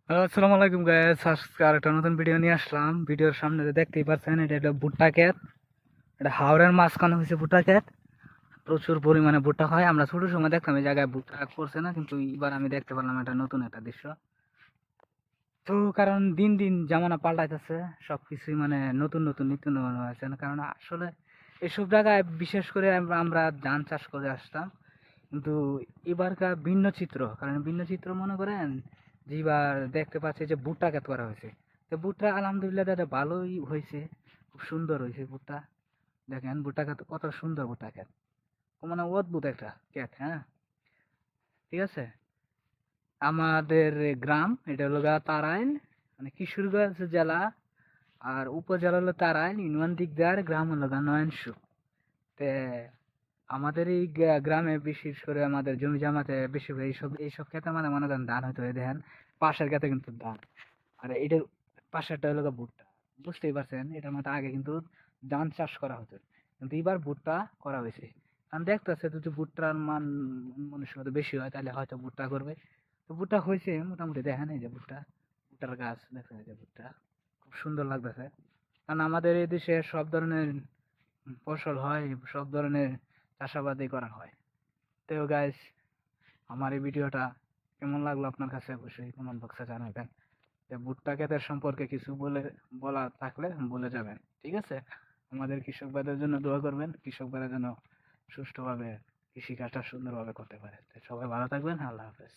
আসসালামু আলাইকুম গাইস, আজকে আর একটা নতুন ভিডিও নিয়ে আসলাম। ভিডিওর সামনে যে দেখতেই পাচ্ছেন, এটা একটা ভুট্টা ক্ষেত। এটা হাওরের মাঝখানে হয়েছে ভুট্টা ক্ষেত। প্রচুর পরিমাণে ভুট্টা হয়। আমরা ছোট সময় দেখতাম এই জায়গায় ভুট্টা করছে না, কিন্তু এবার আমি দেখতে পারলাম এটা নতুন একটা দৃশ্য। তো কারণ দিন দিন জামানা পাল্টাইতেছে, সবকিছুই মানে নতুন নতুন নিত্য নতুন হয়েছে না। কারণ আসলে এসব জায়গায় বিশেষ করে আমরা ধান চাষ করে আসতাম, কিন্তু এবারকার ভিন্ন চিত্র। কারণ ভিন্ন চিত্র মনে করেন যে এবার দেখতে পাচ্ছি যে ভুট্টা ক্ষেত করা হয়েছে। তো ভুট্টা আলহামদুলিল্লাহ দাদা ভালোই হয়েছে, খুব সুন্দর হয়েছে ভুট্টা। দেখেন ভুট্টা ক্ষেত কত সুন্দর, ভুট্টা ক্ষেত মানে অদ্ভুত একটা ক্ষেত। হ্যাঁ, ঠিক আছে। আমাদের গ্রাম এটা হলো তারাইল, মানে কিশোরগঞ্জ জেলা। আর উপজেলা হলো তারাইল, ইউনিয়ন দিকদার, গ্রাম হলো নয়নসু। তে আমাদের এই গ্রামে বিশেষ করে আমাদের জমি জামাতে বেশিরভাগ এইসব ক্ষেতে মানে মনে করেন ধান হয়তো দেখেন পাশের ক্ষেতে কিন্তু ধান। আর এটার পাশেরটা হলো ভুট্টা। বুঝতেই পারছেন, এটার মধ্যে আগে কিন্তু ধান চাষ করা হতো, কিন্তু এবার ভুট্টা করা হয়েছে। কারণ দেখতেছে যদি ভুট্টার মান মানুষের মতো বেশি হয় তাহলে হয়তো ভুট্টা করবে। তো ভুট্টা হয়েছে মোটামুটি, দেখেন এই যে ভুট্টা, ভুট্টার গাছ দেখেন, এই যে ভুট্টা খুব সুন্দর লাগতেছে। কারণ আমাদের এই দেশে সব ধরনের ফসল হয়, সব ধরনের চাষাবাদই করা হয়। তো গাইস, আমার এই ভিডিওটা কেমন লাগলো আপনার কাছে অবশ্যই কমেন্ট বক্সে জানাবেন। যে ভুট্টা ক্ষেতের সম্পর্কে কিছু বলা থাকলে বলে যাবেন, ঠিক আছে। আমাদের কৃষক ভাইদের জন্য দোয়া করবেন, কৃষক ভাইরা যেন সুষ্ঠুভাবে কৃষিকাজটা সুন্দরভাবে করতে পারে। তো সবাই ভালো থাকবেন, আল্লাহ হাফেজ।